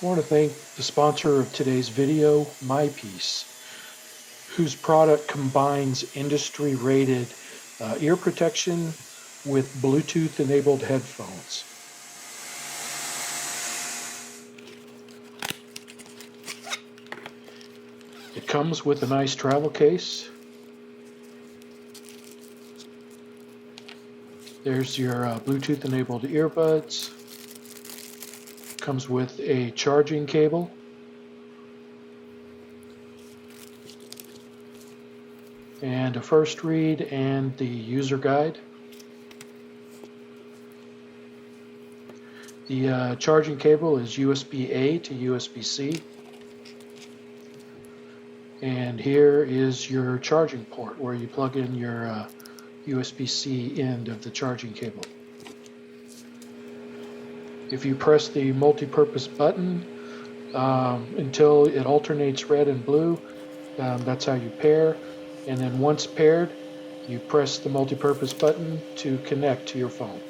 I want to thank the sponsor of today's video, mipeace, whose product combines industry-rated ear protection with Bluetooth-enabled headphones. It comes with a nice travel case. There's your Bluetooth-enabled earbuds. Comes with a charging cable. And a first read and the user guide. The charging cable is USB-A to USB-C. And here is your charging port where you plug in your USB-C end of the charging cable. If you press the multi-purpose button until it alternates red and blue, that's how you pair. And then once paired, you press the multi-purpose button to connect to your phone.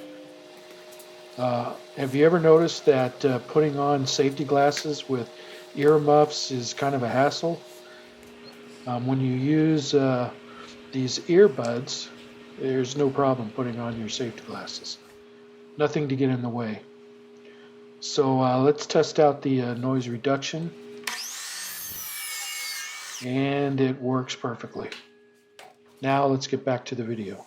Have you ever noticed that putting on safety glasses with ear muffs is kind of a hassle? When you use these earbuds, there's no problem putting on your safety glasses. Nothing to get in the way. So let's test out the noise reduction. And it works perfectly. Now let's get back to the video.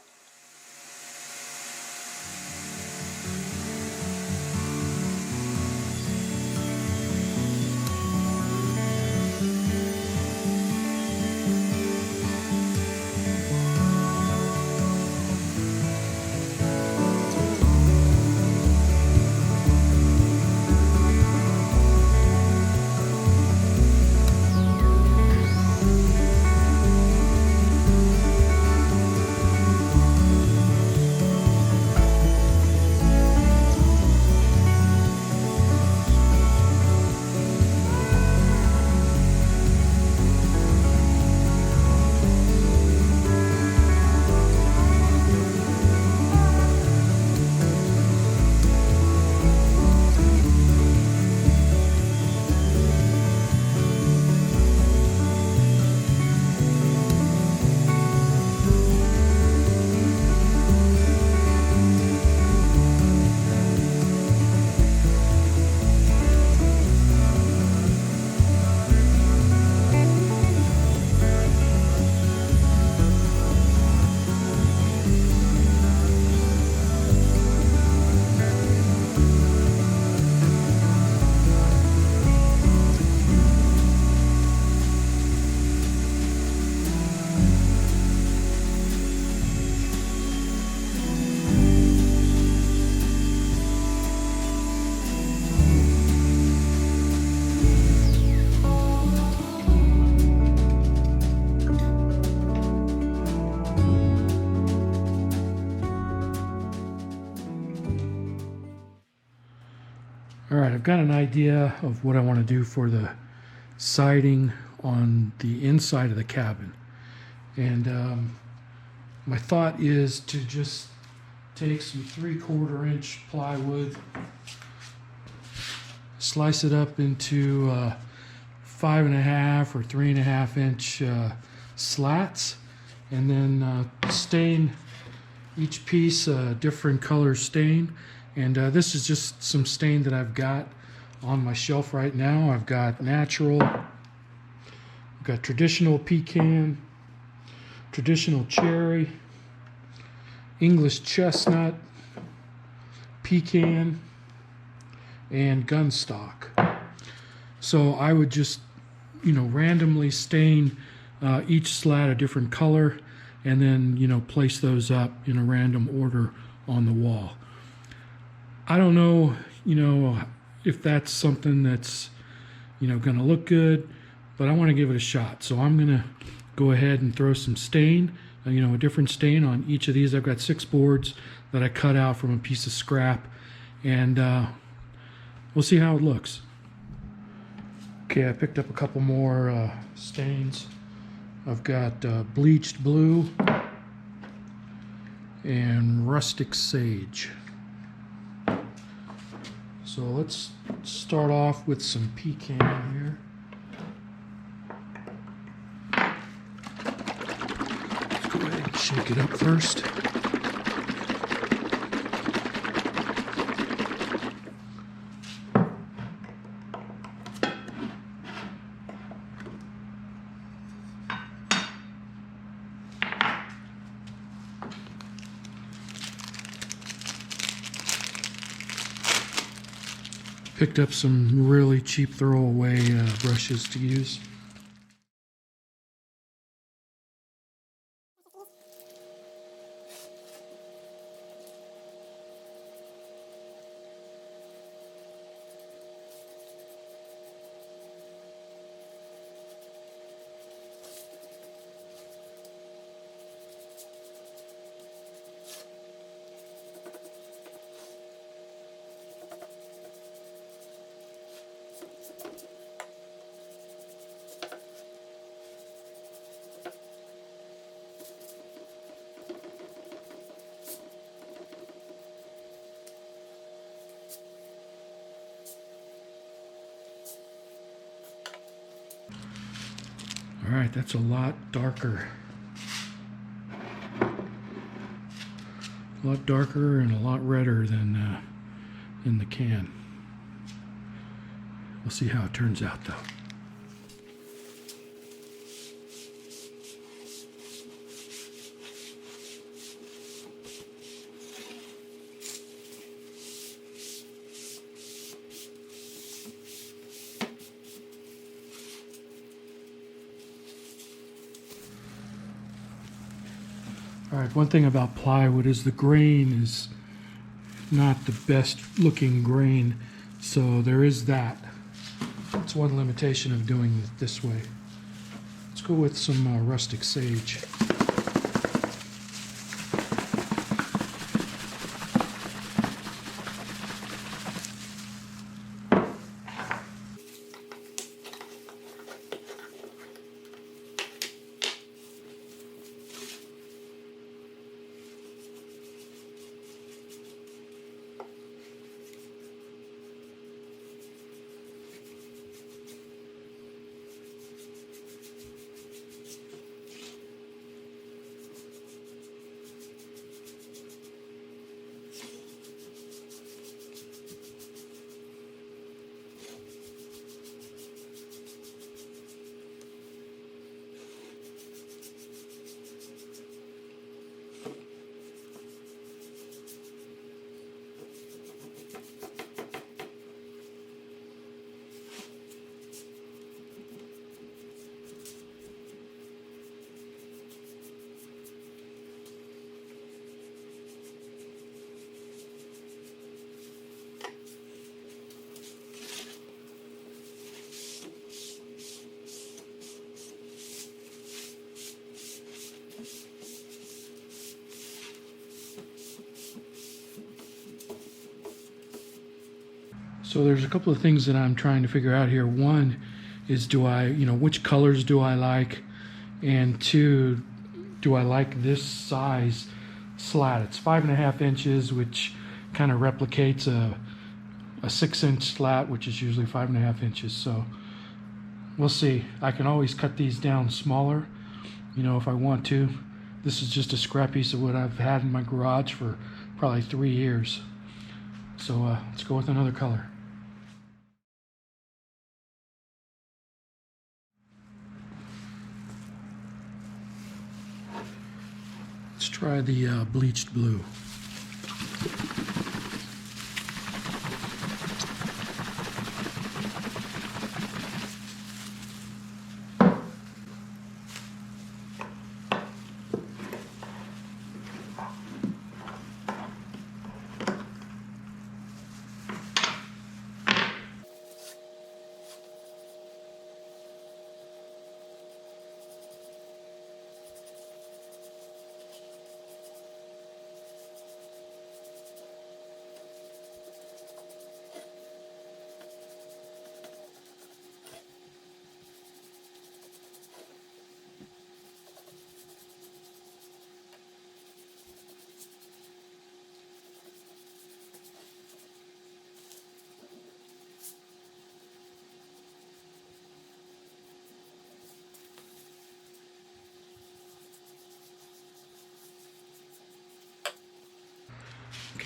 Alright, I've got an idea of what I want to do for the siding on the inside of the cabin. And my thought is to just take some 3/4 inch plywood, slice it up into 5.5 or 3.5 inch slats, and then stain each piece a different color stain. And this is just some stain that I've got on my shelf right now. I've got natural, I've got traditional pecan, traditional cherry, English chestnut, pecan, and gunstock. So I would just, randomly stain each slat a different color, and then, place those up in a random order on the wall. I don't know, if that's something that's, going to look good, but I want to give it a shot. So I'm going to go ahead and throw some stain, a different stain on each of these. I've got 6 boards that I cut out from a piece of scrap, and we'll see how it looks. Okay, I picked up a couple more stains. I've got bleached blue and rustic sage. So So let's start off with some pecan here. Let's go ahead and shake it up first. Picked up some really cheap throwaway brushes to use. All right, that's a lot darker. A lot darker and a lot redder than in the can. We'll see how it turns out though. All right, one thing about plywood is the grain is not the best looking grain, so there is that. That's one limitation of doing it this way. Let's go with some rustic sage. So there's a couple of things that I'm trying to figure out here. One is, which colors do I like? And two, do I like this size slat? It's 5.5 inches, which kind of replicates a 6-inch slat, which is usually 5.5 inches. So we'll see. I can always cut these down smaller, if I want to. This is just a scrap piece of wood I've had in my garage for probably 3 years. So let's go with another color. Let's try the bleached blue.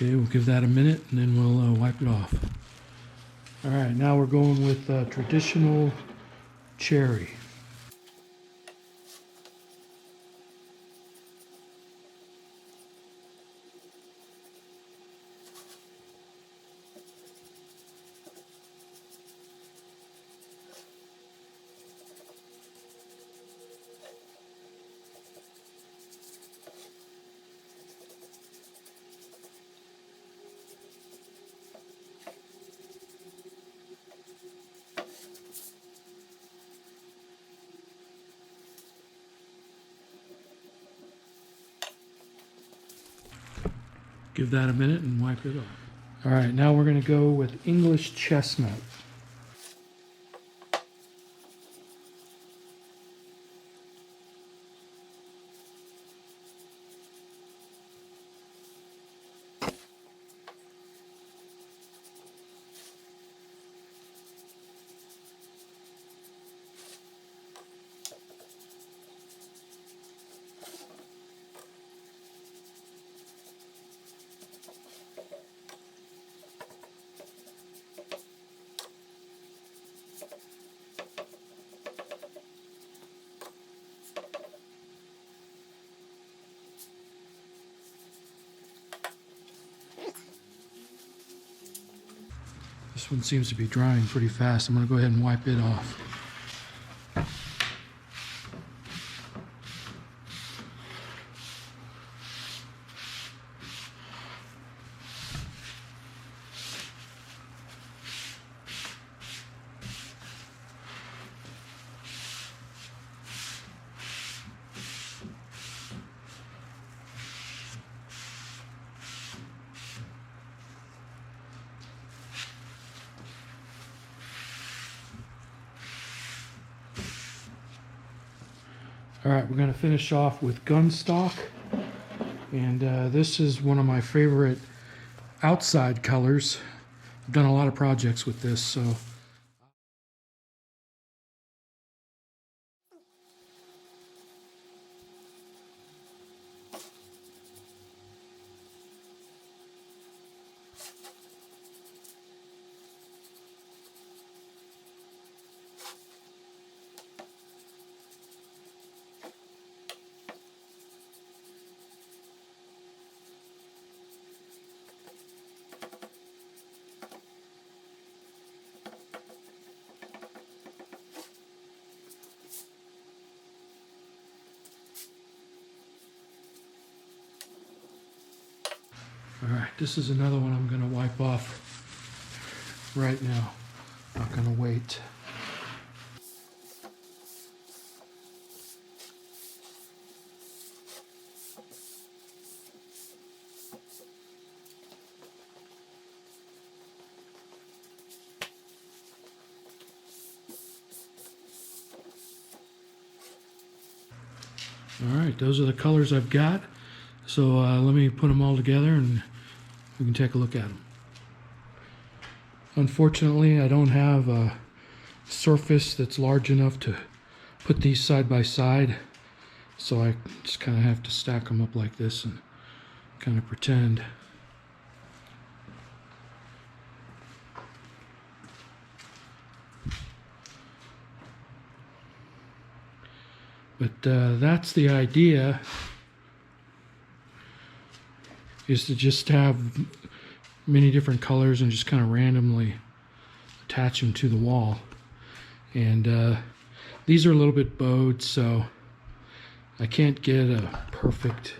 Okay, we'll give that a minute and then we'll wipe it off. All right, now we're going with traditional cherry. Give that a minute and wipe it off. All right, now we're going to go with English chestnut. This one seems to be drying pretty fast. I'm going to go ahead and wipe it off. All right, we're going to finish off with gunstock, and this is one of my favorite outside colors. I've done a lot of projects with this, so all right, this is another one I'm going to wipe off right now. Not going to wait. All right, those are the colors I've got. So let me put them all together and we can take a look at them. Unfortunately, I don't have a surface that's large enough to put these side by side, so I just kind of have to stack them up like this and kind of pretend. But that's the idea, is to just have many different colors and just kind of randomly attach them to the wall. And these are a little bit bowed, so I can't get a perfect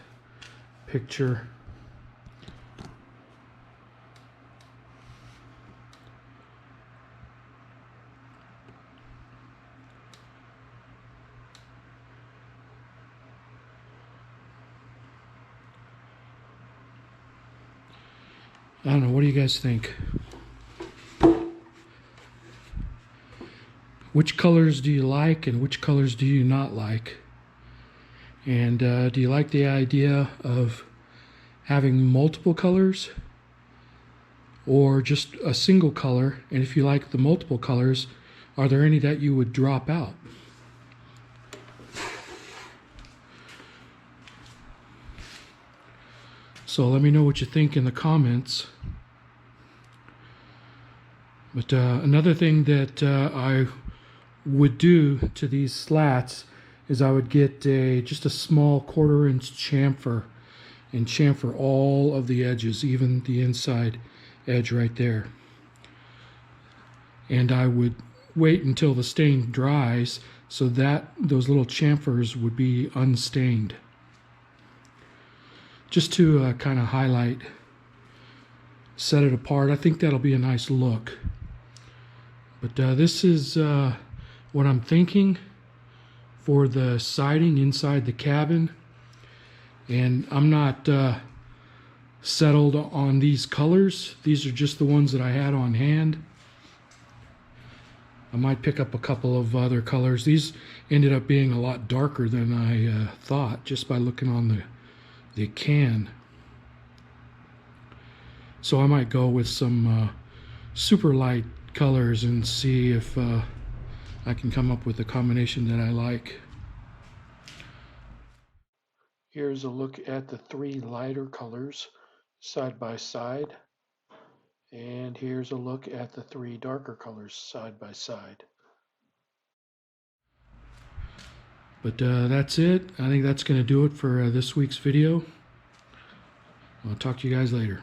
picture. I don't know, what do you guys think? Which colors do you like and which colors do you not like? And do you like the idea of having multiple colors or just a single color? And if you like the multiple colors, are there any that you would drop out? So let me know what you think in the comments. But another thing that I would do to these slats is I would get just a small 1/4 inch chamfer and chamfer all of the edges, even the inside edge right there. And I would wait until the stain dries so that those little chamfers would be unstained. Just to kind of highlight, set it apart. I think that'll be a nice look. But this is what I'm thinking for the siding inside the cabin. And I'm not settled on these colors. These are just the ones that I had on hand. I might pick up a couple of other colors. These ended up being a lot darker than I thought just by looking on the can. So I might go with some super light colors and see if I can come up with a combination that I like. Here's a look at the 3 lighter colors side by side. And here's a look at the 3 darker colors side by side. But that's it. I think that's going to do it for this week's video. I'll talk to you guys later.